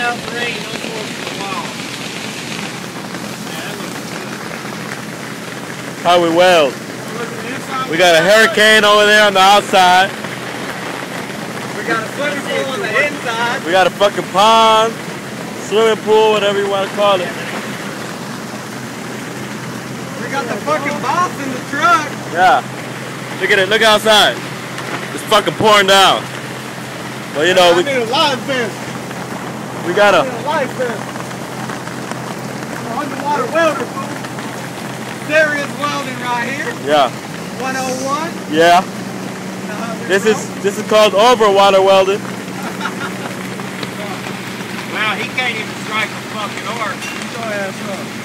out the rain, no more for a while. How we weld. We got a hurricane over there on the outside. We got a swimming pool on the inside. We got a fucking pond, swimming pool, whatever you want to call it. We got the fucking boss in the truck. Yeah. Look at it. Look outside. It's fucking pouring down. Well, you know, I need a live vest. we got I need a live vest. Underwater welder. Serious welding right here. Yeah. 101. Yeah. This is called overwater welding. Wow, he can't even strike a fucking arc. Get your ass up.